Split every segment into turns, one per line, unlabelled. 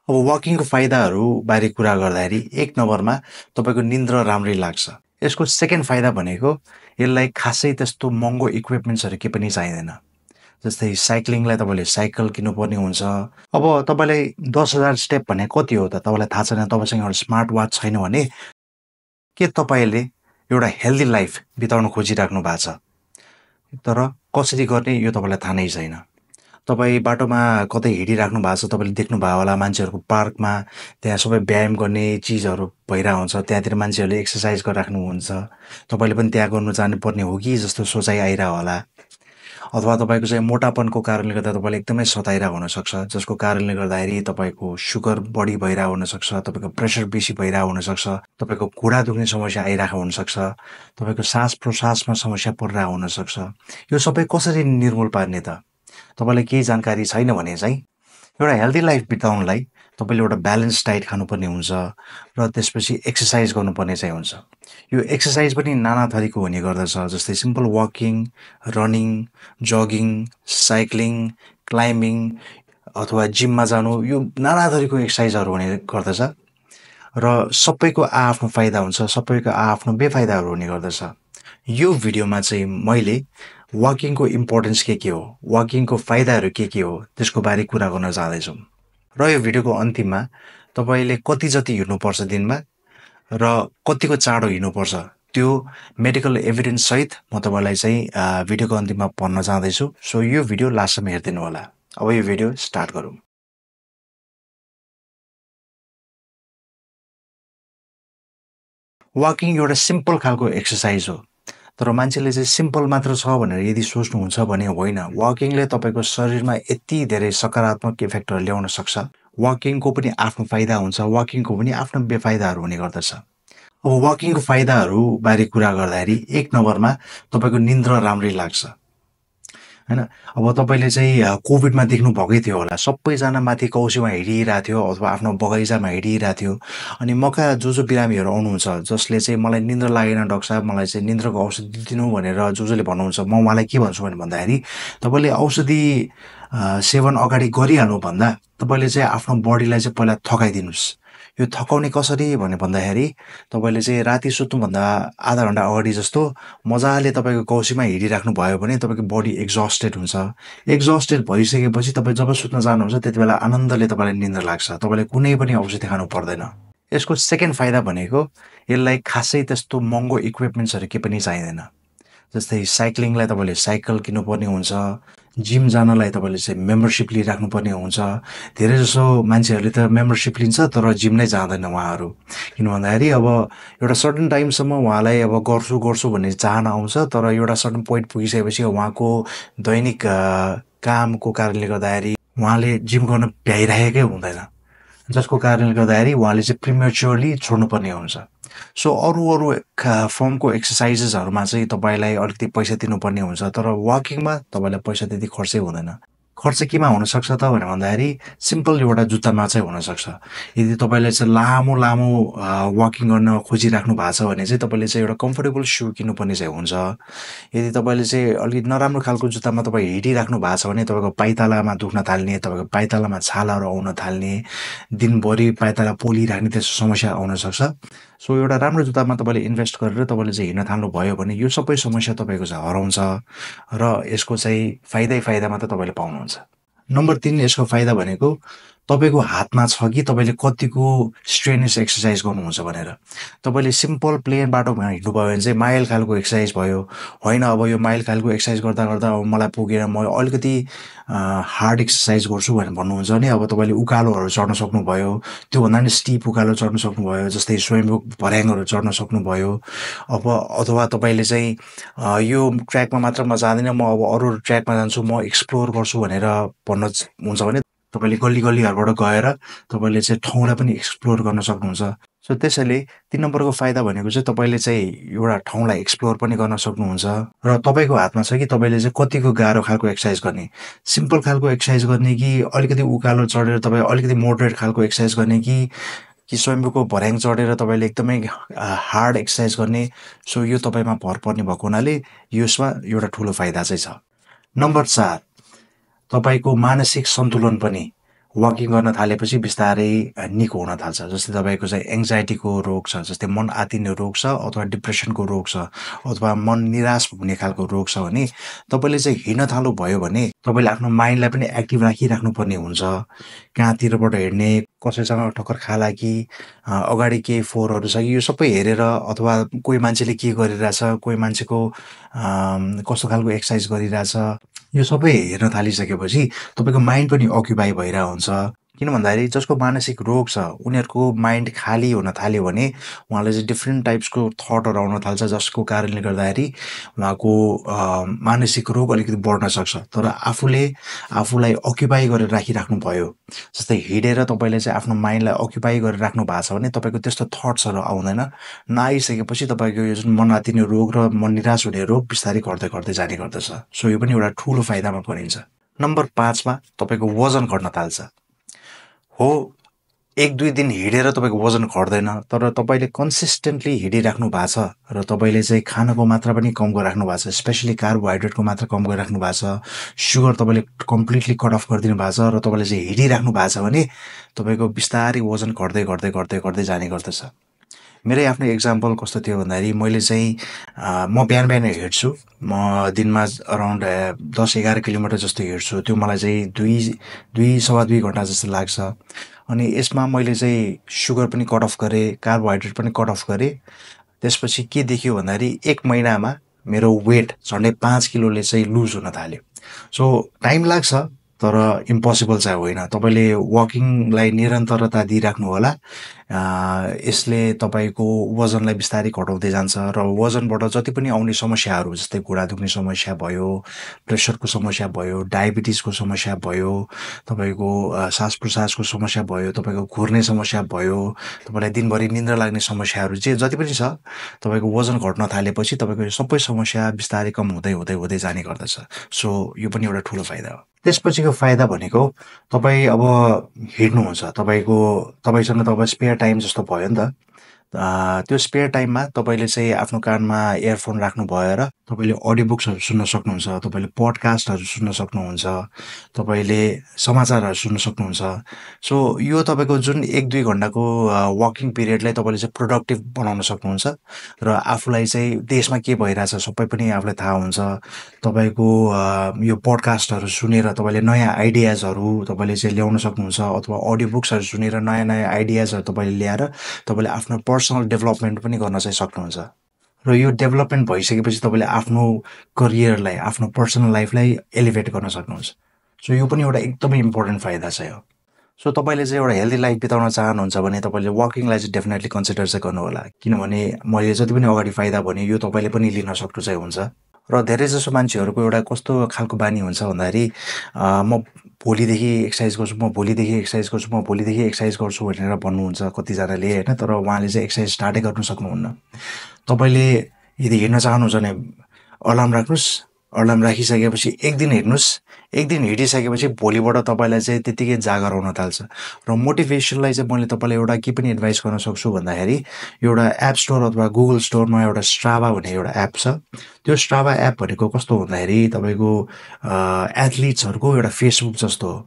अब वकिङको फाइदाहरू बारे कुरा गर्दाखेरि एक नम्बरमा तपाईँको निन्द्रा राम्ररी लाग्छ। यसको सेकेन्ड फाइदा भनेको यसलाई खासै त्यस्तो महँगो इक्विपमेन्ट्सहरू केही पनि चाहिँदैन। जस्तै साइक्लिङलाई तपाईँले साइकल किन्नुपर्ने हुन्छ। अब तपाईँलाई 10,000 स्टेप भने कति हो त तपाईँलाई थाहा छैन, तपाईँसँग एउटा स्मार्ट वाच छैन भने के तपाईँले एउटा हेल्दी लाइफ बिताउन खोजिराख्नु भएको छ, तर कसरी गर्ने यो तपाईँलाई थाहा नै छैन। तपाईँ बाटोमा कतै हिँडिराख्नु भएको छ, तपाईँले देख्नुभयो होला मान्छेहरूको पार्कमा त्यहाँ सबै व्यायाम गर्ने चिजहरू भइरहेको हुन्छ, त्यहाँतिर मान्छेहरूले एक्सर्साइज गरिराख्नुहुन्छ। तपाईँले पनि त्यहाँ गर्नु जानुपर्ने हो कि जस्तो सोचाइ आइरहेको होला। अथवा तपाईँको चाहिँ मोटापनको कारणले गर्दा तपाईँले एकदमै सताइरहेको हुनसक्छ, जसको कारणले गर्दाखेरि तपाईँको सुगर बढी भइरहेको हुनसक्छ, तपाईँको प्रेसर बेसी भइरहेको हुनसक्छ, तपाईँको घुँडा दुख्ने समस्या आइरहेको हुनसक्छ, तपाईँको सास प्रश्वासमा समस्या परिरहेको हुनसक्छ। यो सबै कसरी निर्मूल पार्ने त? तपाईँलाई केही जानकारी छैन भने चाहिँ एउटा हेल्दी लाइफ बिताउनलाई तपाईँले एउटा ब्यालेन्स डाइट खानुपर्ने हुन्छ र त्यसपछि एक्सर्साइज गर्नुपर्ने चाहिँ हुन्छ। यो एक्सर्साइज पनि नाना थरीको हुने गर्दछ, जस्तै simple walking, running, jogging, cycling, climbing अथवा जिममा जानु, यो नाना थरीको एक्सर्साइजहरू हुने गर्दछ र सबैको आआफ्नो फाइदा हुन्छ, सबैको आआफ्नो बेफाइदाहरू हुने गर्दछ। यो भिडियोमा चाहिँ मैले वकिङको इम्पोर्टेन्स के हो, वकिङको फाइदाहरू के हो, त्यसको बारे कुरा गर्न जाँदैछु। र यो भिडियोको अन्तिममा तपाईँले कति जति हिँड्नुपर्छ दिनमा र कतिको चाँडो हिँड्नुपर्छ त्यो मेडिकल एभिडेन्स सहित म तपाईँलाई चाहिँ भिडियोको अन्तिममा भन्न जाँदैछु। सो यो भिडियो लास्टसम्म हेरिदिनु होला। अब यो भिडियो स्टार्ट गरौँ। वकिङ एउटा सिम्पल खालको एक्सर्साइज हो, तर मान्छेले चाहिँ सिम्पल मात्र छ भनेर यदि सोच्नुहुन्छ भने होइन। वकिङले तपाईँको शरीरमा यति धेरै सकारात्मक इफेक्टहरू ल्याउन सक्छ। वकिङको पनि आफ्नो फाइदा हुन्छ, वकिङको पनि आफ्नो बेफाइदाहरू हुने गर्दछ। अब वकिङको फाइदाहरू बारे कुरा गर्दाखेरि एक नम्बरमा तपाईँको निन्द्रा राम्ररी लाग्छ, हैन। अब तपाईँले चाहिँ कोभिडमा देख्नु भएकै थियो होला, सबैजना माथि कौसीमा हिँडिरहेको थियो अथवा आफ्नो बगैँचामा हिँडिरहेको थियो। अनि मका जो बिरामीहरू आउनुहुन्छ जसले चाहिँ मलाई निन्द्रा लागेन डाक्टर साहब, मलाई चाहिँ निन्द्राको औषधि दिनु भनेर जसले भन्नुहुन्छ, म उहाँलाई के भन्छु भन्दाखेरि तपाईँले औषधि सेवन अगाडि गरिहाल्नुभन्दा तपाईँले चाहिँ आफ्नो बडीलाई चाहिँ पहिला थकाइदिनुहोस्। यो थकाउने कसरी भन्दाखेरि तपाईँले चाहिँ राति सुत्नुभन्दा आधा घन्टा अगाडि जस्तो मजाले तपाईँको कौसीमा हिँडिराख्नु भयो भने तपाईँको बडी एक्जस्टेड हुन्छ। एक्जस्टेड भइसकेपछि तपाईँ जब सुत्न जानुहुन्छ त्यति बेला आनन्दले तपाईँलाई निन्द्रा लाग्छ, तपाईँले कुनै पनि औषधि खानु पर्दैन। यसको सेकेन्ड फाइदा भनेको यसलाई खासै त्यस्तो महँगो इक्विपमेन्ट्सहरू केही पनि चाहिँदैन। जस्तै साइक्लिङलाई तपाईँले साइकल किन्नुपर्ने हुन्छ, जिम जानलाई तपाईँले चाहिँ मेम्बरसिप लिइराख्नुपर्ने हुन्छ। धेरै जसो मान्छेहरूले त मेम्बरसिप लिन्छ तर जिम नै जाँदैन उहाँहरू, किन भन्दाखेरि अब एउटा सर्टन टाइमसम्म उहाँलाई अब गर्छु भन्ने चाहना आउँछ, तर एउटा सर्टन पोइन्ट पुगिसकेपछि उहाँको दैनिक कामको कारणले गर्दाखेरि उहाँले जिम गर्न भ्याइरहेकै हुँदैन, जसको कारणले गर्दाखेरि उहाँले चाहिँ प्रिमेच्योरली छोड्नुपर्ने हुन्छ। सो अरू फर्मको एक्सर्साइजेसहरूमा चाहिँ तपाईँलाई अलिकति पैसा तिर्नुपर्ने हुन्छ, तर वकिङमा तपाईँलाई पैसा त्यति खर्चै हुँदैन। खर्च केमा हुनसक्छ त भन्दाखेरि सिम्पल एउटा जुत्तामा चाहिँ हुनसक्छ। यदि तपाईँले चाहिँ लामो वकिङ गर्न खोजिराख्नु भएको छ भने चाहिँ तपाईँले चाहिँ एउटा कम्फर्टेबल सू किन्नुपर्ने चाहिँ हुन्छ। यदि तपाईँले चाहिँ अलिकति नराम्रो खालको जुत्तामा तपाईँ हिँडिराख्नु भएको छ भने तपाईँको पाइतालामा दुख्न थाल्ने, तपाईँको पाइतालामा छालाहरू आउन थाल्ने, दिनभरि पाइताला पोलिराख्ने त्यस्तो समस्या आउनसक्छ। सो एउटा राम्रो जुत्तामा तपाईँले इन्भेस्ट गरेर तपाईँले चाहिँ हिँड्न थाल्नुभयो भने यो सबै समस्या तपाईँको चाहिँ हराउँछ र यसको चाहिँ फाइदै फाइदा मात्र तपाईँले पाउनुहुन्छ। नम्बर 3 यसको फाइदा भनेको तपाईँको हातमा छ कि तपाईँले कतिको स्ट्रेनियस एक्सर्साइज गर्नुहुन्छ भनेर। तपाईँले सिम्पल प्लेन बाटोमा हिँड्नुभयो भने चाहिँ माइल खालको एक्सर्साइज भयो, होइन अब यो माइल खालको एक्सर्साइज गर्दा गर्दा अब मलाई पुगेर म अलिकति हार्ड एक्सर्साइज गर्छु भनेर भन्नुहुन्छ भने अब तपाईँले उकालोहरू चढ्न सक्नुभयो, त्योभन्दा पनि स्टिप उकालो चढ्न सक्नुभयो, जस्तै स्वयम्भू भर्याङहरू चढ्न सक्नुभयो। अब अथवा तपाईँले चाहिँ यो ट्र्याकमा मात्र म जाँदिनँ, म अब अरू ट्र्याकमा जान्छु, म एक्सप्लोर गर्छु भनेर भन्न हुन्छ भने तपाईँले गल्लीहरूबाट गएर तपाईँले चाहिँ ठाउँलाई पनि एक्सप्लोर गर्न सक्नुहुन्छ। सो त्यसैले 3 नम्बरको फाइदा भनेको चाहिँ तपाईँले चाहिँ एउटा ठाउँलाई एक्सप्लोर पनि गर्न सक्नुहुन्छ र तपाईँको हातमा छ कि तपाईँले चाहिँ कतिको गाह्रो खालको एक्सर्साइज गर्ने, सिम्पल खालको एक्सर्साइज गर्ने कि अलिकति उकालो चढेर तपाईँ अलिकति मोडरेट खालको एक्सर्साइज गर्ने कि स्वयम्भूको भर्याङ चढेर तपाईँले एकदमै हार्ड एक्सर्साइज गर्ने। सो यो तपाईँमा भर पर्ने भएको हुनाले यसमा एउटा ठुलो फाइदा चाहिँ छ। नम्बर 4 तपाईँको मानसिक सन्तुलन पनि वाकिङ गर्न थालेपछि बिस्तारै निको हुन थाल्छ। जस्तै तपाईँको चाहिँ एङ्जाइटीको रोग छ, जस्तै मन आत्तिने रोग छ अथवा डिप्रेसनको रोग छ अथवा मन निराश हुने खालको रोग छ भने तपाईँले चाहिँ हिँड्न थाल्नुभयो भने तपाईँले आफ्नो माइन्डलाई पनि एक्टिभ राखिराख्नुपर्ने हुन्छ। कहाँतिरबाट हिँड्ने, कसैसँग ठक्कर खाला कि अगाडि केही फोहोरहरू छ कि यो सबै हेरेर अथवा कोही मान्छेले के गरिरहेछ, कोही मान्छेको कस्तो खालको एक्सर्साइज गरिरहेछ, यो सबै हेर्न थालिसकेपछि तपाईँको माइन्ड पनि अक्युपाई भइरहेको हुन्छ। किन भन्दाखेरि जसको मानसिक रोग छ उनीहरूको माइन्ड खाली हुन थाल्यो भने उहाँलाई चाहिँ डिफ्रेन्ट टाइप्सको थटहरू आउन थाल्छ, जसको कारणले गर्दाखेरि उहाँको मानसिक रोग अलिकति बढ्न सक्छ। तर आफूलाई अक्युपाई गरेर राखिराख्नु भयो, जस्तै हिँडेर तपाईँले चाहिँ आफ्नो माइन्डलाई अक्युपाई गरेर राख्नु भएको छ भने तपाईँको त्यस्तो थट्सहरू आउँदैन। नआइसकेपछि तपाईँको यो जुन मन आत्तिने रोग र मन निराश हुने रोग बिस्तारै घट्दै घट्दै जाने गर्दछ। सो यो पनि एउटा ठुलो फाइदामा परिन्छ। नम्बर 5मा तपाईँको वजन घट्न थाल्छ। हो, 1-2 दिन हिँडेर तपाईँको वजन घट्दैन, तर तपाईँले कन्सिस्टेन्टली हिँडिराख्नु भएको छ र तपाईँले चाहिँ खानाको मात्रा पनि कम गरिराख्नु भएको छ, स्पेसली कार्बोहाइड्रेटको मात्रा कम गरिराख्नु भएको छ, सुगर तपाईँले कम्प्लिटली कट अफ गरिदिनु भएको छ र तपाईँले चाहिँ हिँडिराख्नु भएको छ भने तपाईँको बिस्तारै वजन घट्दै घट्दै घट्दै घट्दै जाने गर्दछ। मेरै आफ्नो इक्जाम्पल कस्तो थियो भन्दाखेरि मैले चाहिँ म बिहान हिँड्छु। म दिनमा अराउन्ड 10-11 किलोमिटर जस्तो हिँड्छु। त्यो मलाई चाहिँ 2-2.25 घन्टा जस्तो लाग्छ। अनि यसमा मैले चाहिँ सुगर पनि कट अफ गरेँ, कार्बोहाइड्रेट पनि कट अफ गरेँ। त्यसपछि के देखियो भन्दाखेरि 1 महिनामा मेरो वेट झन्डै 5 किलोले चाहिँ लुज हुन थाल्यो। सो टाइम लाग्छ तर इम्पोसिबल चाहिँ होइन। तपाईँले वाकिङलाई निरन्तरता दिइराख्नु होला। यसले तपाईँको वजनलाई बिस्तारै घटाउँदै जान्छ र वजनबाट जति पनि आउने समस्याहरू, जस्तै घुँडा दुख्ने समस्या भयो, प्रेसरको समस्या भयो, डायबिटिजको समस्या भयो, तपाईँको सास प्रश्वासको समस्या भयो, तपाईँको घुर्ने समस्या भयो, तपाईँलाई दिनभरि निन्द्रा लाग्ने समस्याहरू जति पनि छ, तपाईँको वजन घट्न थालेपछि तपाईँको यो सबै समस्या बिस्तारै कम हुँदै हुँदै हुँदै जाने गर्दछ। सो यो पनि एउटा ठुलो फाइदा हो। त्यसपछिको फाइदा भनेको तपाईँ अब हिँड्नुहुन्छ, तपाईँसँग त अब स्पेयर टाइम जस्तो भयो नि त। त्यो स्पेयर टाइममा तपाईँले चाहिँ आफ्नो कानमा इयरफोन राख्नु भएर तपाईँले अडियो बुक्सहरू सुन्न सक्नुहुन्छ, तपाईँले पडकास्टहरू सुन्न सक्नुहुन्छ, तपाईँले समाचारहरू सुन्न सक्नुहुन्छ। सो यो तपाईँको जुन 1-2 घन्टाको वाकिङ पिरियडलाई तपाईँले चाहिँ प्रोडक्टिभ बनाउन सक्नुहुन्छ र आफूलाई चाहिँ देशमा के भइरहेछ सबै पनि आफूलाई थाहा हुन्छ। तपाईँको यो पडकास्टहरू सुनेर तपाईँले नयाँ आइडियाजहरू तपाईँले चाहिँ ल्याउन सक्नुहुन्छ, अथवा अडियो बुक्सहरू सुनेर नयाँ नयाँ आइडियाजहरू तपाईँले ल्याएर तपाईँले आफ्नो पर्सनल डेभलपमेन्ट पनि गर्न चाहिँ सक्नुहुन्छ। र यो डेभलपमेन्ट भइसकेपछि तपाईँले आफ्नो करियरलाई, आफ्नो पर्सनल लाइफलाई एलिभेट गर्न सक्नुहुन्छ। सो यो पनि एउटा एकदमै इम्पोर्टेन्ट फाइदा चाहिँ हो। सो तपाईँले चाहिँ एउटा हेल्दी लाइफ बिताउन चाहनुहुन्छ भने तपाईँले वाकिङलाई चाहिँ डेफिनेटली कन्सिडर चाहिँ गर्नु होला। किनभने मैले जति पनि अगाडि फाइदा भने यो तपाईँले पनि लिन सक्नु चाहिँ हुन्छ। र धेरै जसो मान्छेहरूको एउटा कस्तो खालको बानी हुन्छ भन्दाखेरि म भोलिदेखि एक्सर्साइज गर्छु, म भोलिदेखि एक्सर्साइज गर्छु, म भोलिदेखि एक्सर्साइज गर्छु भनेर भन्नुहुन्छ कतिजनाले होइन। तर उहाँले चाहिँ एक्सर्साइज स्टार्टै गर्नु सक्नुहुन्न। तपाईँले यदि हिँड्न चाहनुहुन्छ भने अलार्म राख्नुहोस्, अलार्म राखिसकेपछि 1 दिन हिँड्नुहोस्। 1 दिन हिँडिसकेपछि भोलिबाट तपाईँलाई चाहिँ त्यत्तिकै जागर आउन थाल्छ। र मोटिभेसनलाई चाहिँ मैले तपाईँलाई एउटा के पनि एडभाइस गर्न सक्छु भन्दाखेरि एउटा एप स्टोर अथवा गुगल स्टोरमा एउटा स्ट्राभा भन्ने एउटा एप छ। त्यो स्ट्राभा एप भनेको कस्तो भन्दाखेरि तपाईँको एथलिट्सहरूको एउटा फेसबुक जस्तो हो।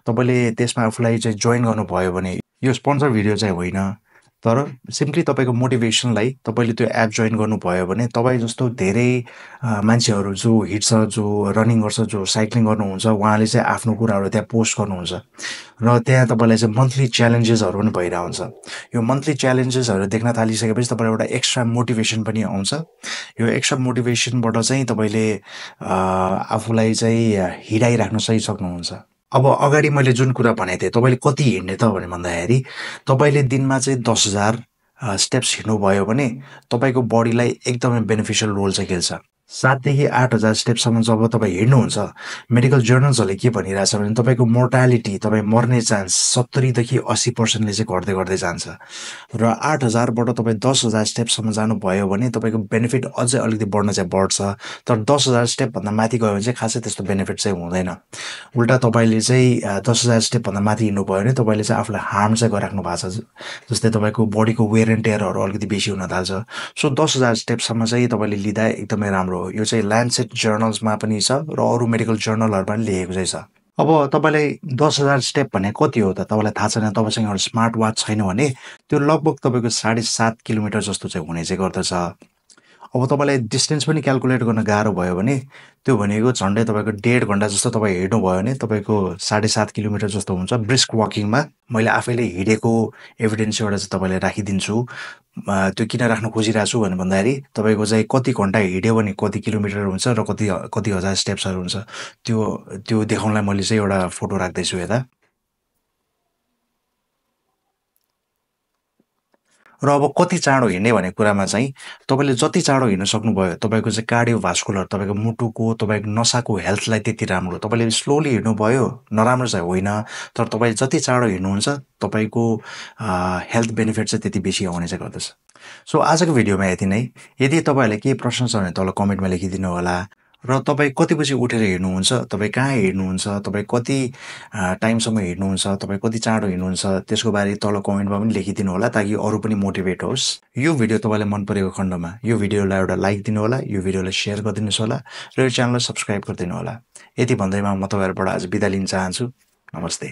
तपाईँले त्यसमा आफूलाई चाहिँ जोइन गर्नुभयो भने यो स्पोन्सर भिडियो चाहिँ होइन, तर सिम्पली तपाईँको मोटिभेसनलाई तपाईँले त्यो एप जोइन गर्नुभयो भने तपाईँ जस्तो धेरै मान्छेहरू जो हिँड्छ, जो रनिङ गर्छ, जो साइक्लिङ गर्नुहुन्छ, उहाँले चाहिँ आफ्नो कुराहरू त्यहाँ पोस्ट गर्नुहुन्छ र त्यहाँ तपाईँलाई चाहिँ मन्थली च्यालेन्जेसहरू पनि भइरहेको हुन्छ। यो मन्थली च्यालेन्जेसहरू देख्न थालिसकेपछि तपाईँलाई एउटा एक्स्ट्रा मोटिभेसन पनि आउँछ। यो एक्स्ट्रा मोटिभेसनबाट चाहिँ तपाईँले आफूलाई चाहिँ हिँडाइराख्न चाहिँ सक्नुहुन्छ। अब अगाडि मैले जुन कुरा भनेको थिएँ, तपाईँले कति हिँड्ने त भने भन्दाखेरि तपाईँले दिनमा चाहिँ 10,000 स्टेप्स हिँड्नुभयो भने तपाईँको बडीलाई एकदमै बेनिफिसियल रोल चाहिँ खेल्छ। 7,000 देखि 8,000 स्टेपसम्म जब तपाईँ हिँड्नुहुन्छ, मेडिकल जर्नल्सहरूले के भनिरहेछ भने तपाईँको मोर्टालिटी, तपाईँ मर्ने चान्स 70 देखि 80% चाहिँ घट्दै घट्दै जान्छ। र 8,000बाट तपाईँ 10,000 स्टेपसम्म जानुभयो भने तपाईँको बेनिफिट अझै अलिकति बढ्न चाहिँ बढ्छ। तर 10,000 स्टेपभन्दा माथि गयो भने चाहिँ खासै त्यस्तो बेनिफिट चाहिँ हुँदैन। उल्टा तपाईँले चाहिँ 10,000 स्टेपभन्दा माथि हिँड्नुभयो भने तपाईँले चाहिँ आफूलाई हार्म चाहिँ गरिराख्नु भएको छ। जस्तै तपाईँको बडीको वेयर एन्ड टेयरहरू अलिकति बेसी हुन थाल्छ। सो 10,000 स्टेपसम्म चाहिँ तपाईँले लिँदा एकदमै राम्रो हो। यो चाहिँ ल्यान्सेट जर्नल्समा पनि छ र अरू मेडिकल जर्नलहरूमा पनि लेखेको चाहिँ छ। अब तपाईँलाई 10,000 स्टेप भने कति हो त? तपाईँलाई थाहा छैन, तपाईँसँग एउटा स्मार्ट वाच छैन भने त्यो लगभग तपाईँको 7.5 किलोमिटर जस्तो चाहिँ हुने चाहिँ गर्दछ। अब तपाईँलाई डिस्टेन्स पनि क्याल्कुलेट गर्न गाह्रो भयो भने त्यो भनेको झन्डै तपाईँको 1.5 घन्टा जस्तो तपाईँ हिँड्नुभयो भने तपाईँको 7.5 किलोमिटर जस्तो हुन्छ ब्रिस्क वाकिङमा। मैले आफैले हिँडेको एभिडेन्स एउटा चाहिँ तपाईँलाई राखिदिन्छु। त्यो किन राख्न खोजिरहेको छु भनेर भन्दाखेरि तपाईँको चाहिँ कति घन्टा हिँड्यो भने कति किलोमिटर हुन्छ र कति हजार स्टेप्सहरू हुन्छ त्यो देखाउनलाई मैले चाहिँ एउटा फोटो राख्दैछु यता। र अब कति चाँडो हिँड्ने भन्ने कुरामा चाहिँ तपाईँले जति चाँडो हिँड्न सक्नुभयो तपाईँको चाहिँ कार्डियोभास्कुलर तपाईँको मुटुको तपाईँको नसाको हेल्थलाई त्यति राम्रो। तपाईँले स्लोली हिँड्नुभयो नराम्रो चाहिँ होइन, तर तपाईँ जति चाँडो हिँड्नुहुन्छ तपाईँको हेल्थ बेनिफिट चाहिँ त्यति बेसी आउने चाहिँ गर्दछ। सो आजको भिडियोमा यति नै। यदि तपाईँहरूलाई केही प्रश्न छ भने तल कमेन्टमा लेखिदिनु होला। र तपाईँ कति बजी उठेर हिँड्नुहुन्छ, तपाईँ कहाँ हिँड्नुहुन्छ, तपाईँ कति टाइमसम्म हिँड्नुहुन्छ, तपाईँ कति चाँडो हिँड्नुहुन्छ त्यसको बारे तल कमेन्टमा पनि लेखिदिनु होला ताकि अरू पनि मोटिभेट होस्। यो भिडियो तपाईँलाई मन परेको खण्डमा यो भिडियोलाई एउटा लाइक दिनु होला, यो भिडियोलाई सेयर गरिदिनुहोस् होला र यो च्यानललाई सब्सक्राइब गरिदिनु होला। यति भन्दैमा म तपाईँहरूबाट आज बिदा लिन चाहन्छु। नमस्ते।